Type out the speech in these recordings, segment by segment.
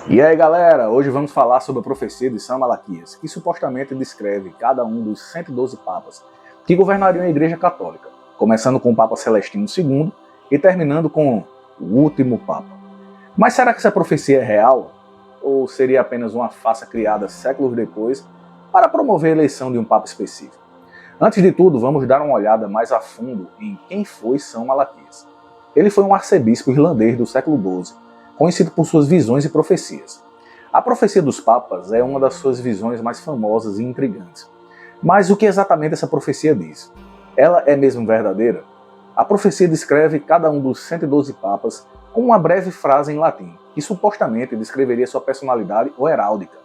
E aí galera, hoje vamos falar sobre a profecia de São Malaquias, que supostamente descreve cada um dos 112 papas que governariam a Igreja Católica, começando com o Papa Celestino II e terminando com o último Papa. Mas será que essa profecia é real? Ou seria apenas uma farsa criada séculos depois para promover a eleição de um Papa específico? Antes de tudo, vamos dar uma olhada mais a fundo em quem foi São Malaquias. Ele foi um arcebispo irlandês do século XII, conhecido por suas visões e profecias. A profecia dos papas é uma das suas visões mais famosas e intrigantes. Mas o que exatamente essa profecia diz? Ela é mesmo verdadeira? A profecia descreve cada um dos 112 papas com uma breve frase em latim, que supostamente descreveria sua personalidade ou heráldica.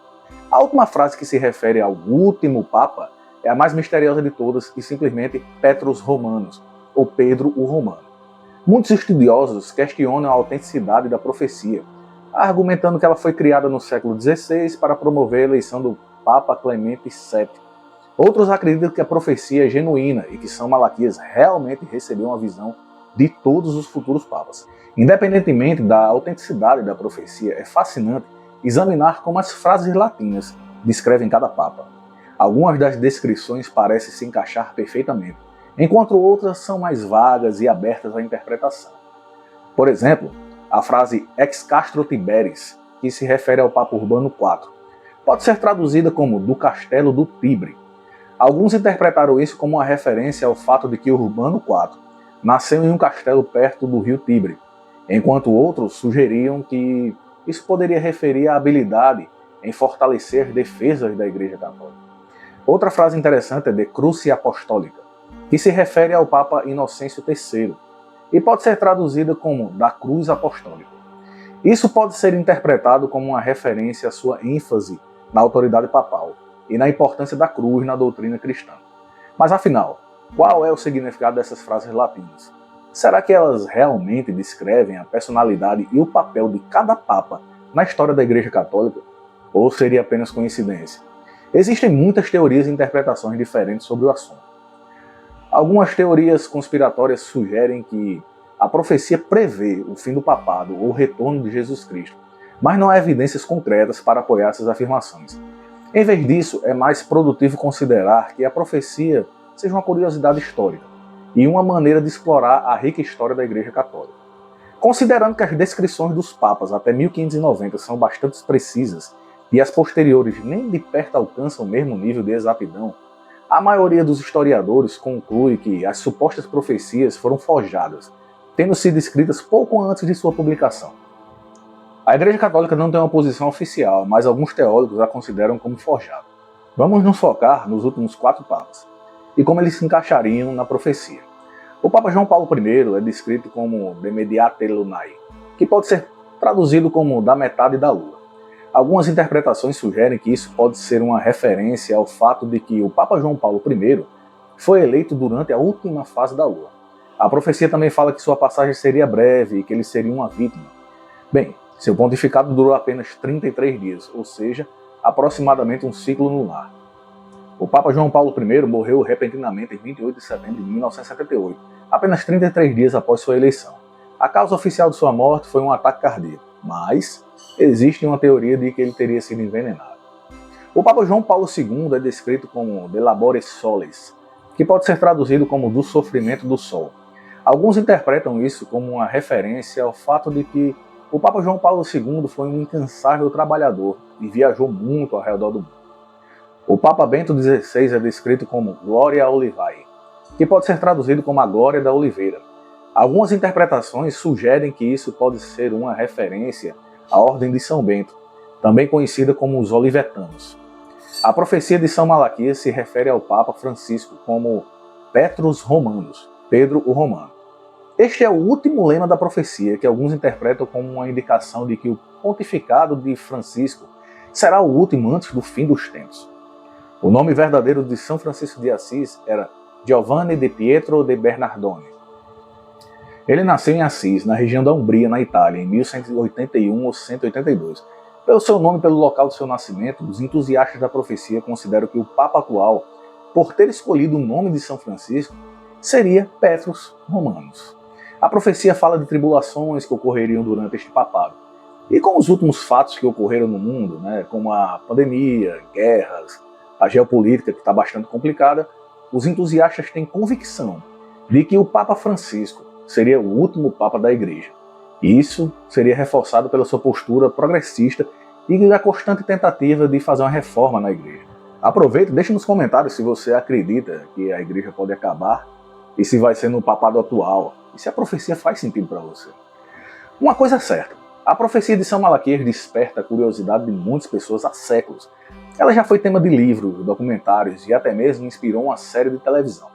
A última frase que se refere ao último papa é a mais misteriosa de todas e simplesmente Petrus Romanus, ou Pedro o Romano. Muitos estudiosos questionam a autenticidade da profecia, argumentando que ela foi criada no século XVI para promover a eleição do Papa Clemente VII. Outros acreditam que a profecia é genuína e que São Malaquias realmente recebeu uma visão de todos os futuros papas. Independentemente da autenticidade da profecia, é fascinante examinar como as frases latinas descrevem cada papa. Algumas das descrições parecem se encaixar perfeitamente, enquanto outras são mais vagas e abertas à interpretação. Por exemplo, a frase ex castro Tiberis, que se refere ao Papa Urbano IV, pode ser traduzida como do castelo do Tibre. Alguns interpretaram isso como uma referência ao fato de que Urbano IV nasceu em um castelo perto do rio Tibre, enquanto outros sugeriam que isso poderia referir à habilidade em fortalecer defesas da Igreja Católica. Outra frase interessante é de Cruce Apostólica, que se refere ao Papa Inocêncio III, e pode ser traduzida como da Cruz Apostólica. Isso pode ser interpretado como uma referência à sua ênfase na autoridade papal e na importância da cruz na doutrina cristã. Mas afinal, qual é o significado dessas frases latinas? Será que elas realmente descrevem a personalidade e o papel de cada Papa na história da Igreja Católica? Ou seria apenas coincidência? Existem muitas teorias e interpretações diferentes sobre o assunto. Algumas teorias conspiratórias sugerem que a profecia prevê o fim do papado ou o retorno de Jesus Cristo, mas não há evidências concretas para apoiar essas afirmações. Em vez disso, é mais produtivo considerar que a profecia seja uma curiosidade histórica e uma maneira de explorar a rica história da Igreja Católica. Considerando que as descrições dos papas até 1590 são bastante precisas e as posteriores nem de perto alcançam o mesmo nível de exatidão, a maioria dos historiadores conclui que as supostas profecias foram forjadas, tendo sido escritas pouco antes de sua publicação. A Igreja Católica não tem uma posição oficial, mas alguns teólogos a consideram como forjada. Vamos nos focar nos últimos 4 papas, e como eles se encaixariam na profecia. O Papa João Paulo I é descrito como de mediate lunae, que pode ser traduzido como da metade da lua. Algumas interpretações sugerem que isso pode ser uma referência ao fato de que o Papa João Paulo I foi eleito durante a última fase da Lua. A profecia também fala que sua passagem seria breve e que ele seria uma vítima. Bem, seu pontificado durou apenas 33 dias, ou seja, aproximadamente um ciclo lunar. O Papa João Paulo I morreu repentinamente em 28 de setembro de 1978, apenas 33 dias após sua eleição. A causa oficial de sua morte foi um ataque cardíaco, mas existe uma teoria de que ele teria sido envenenado. O Papa João Paulo II é descrito como de labores solis, que pode ser traduzido como do sofrimento do sol. Alguns interpretam isso como uma referência ao fato de que o Papa João Paulo II foi um incansável trabalhador e viajou muito ao redor do mundo. O Papa Bento XVI é descrito como Gloria Olivae, que pode ser traduzido como a glória da oliveira. Algumas interpretações sugerem que isso pode ser uma referência à Ordem de São Bento, também conhecida como os Olivetanos. A profecia de São Malaquias se refere ao Papa Francisco como Petrus Romanus, Pedro o Romano. Este é o último lema da profecia, que alguns interpretam como uma indicação de que o pontificado de Francisco será o último antes do fim dos tempos. O nome verdadeiro de São Francisco de Assis era Giovanni de Pietro de Bernardone. Ele nasceu em Assis, na região da Umbria, na Itália, em 1181 ou 182. Pelo seu nome e pelo local de seu nascimento, os entusiastas da profecia consideram que o Papa atual, por ter escolhido o nome de São Francisco, seria Petrus Romanus. A profecia fala de tribulações que ocorreriam durante este papado. E com os últimos fatos que ocorreram no mundo, né, como a pandemia, guerras, a geopolítica que está bastante complicada, os entusiastas têm convicção de que o Papa Francisco seria o último Papa da Igreja. E isso seria reforçado pela sua postura progressista e da constante tentativa de fazer uma reforma na Igreja. Aproveita e deixe nos comentários se você acredita que a Igreja pode acabar e se vai ser no papado atual, e se a profecia faz sentido para você. Uma coisa é certa, a profecia de São Malaquias desperta a curiosidade de muitas pessoas há séculos. Ela já foi tema de livros, documentários e até mesmo inspirou uma série de televisão.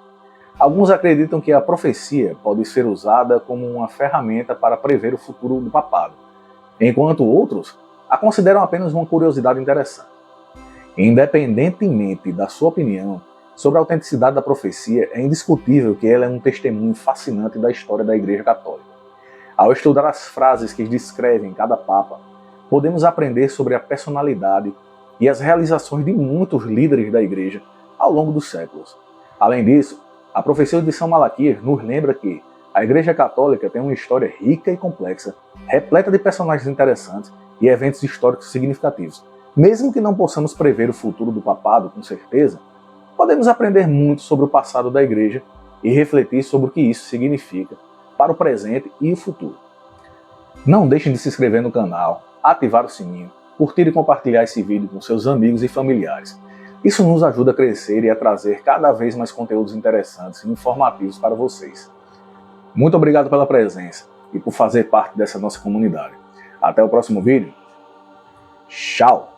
Alguns acreditam que a profecia pode ser usada como uma ferramenta para prever o futuro do papado, enquanto outros a consideram apenas uma curiosidade interessante. Independentemente da sua opinião sobre a autenticidade da profecia, é indiscutível que ela é um testemunho fascinante da história da Igreja Católica. Ao estudar as frases que descrevem cada Papa, podemos aprender sobre a personalidade e as realizações de muitos líderes da Igreja ao longo dos séculos. Além disso, a profecia de São Malaquias nos lembra que a Igreja Católica tem uma história rica e complexa, repleta de personagens interessantes e eventos históricos significativos. Mesmo que não possamos prever o futuro do papado com certeza, podemos aprender muito sobre o passado da Igreja e refletir sobre o que isso significa para o presente e o futuro. Não deixem de se inscrever no canal, ativar o sininho, curtir e compartilhar esse vídeo com seus amigos e familiares. Isso nos ajuda a crescer e a trazer cada vez mais conteúdos interessantes e informativos para vocês. Muito obrigado pela presença e por fazer parte dessa nossa comunidade. Até o próximo vídeo. Tchau!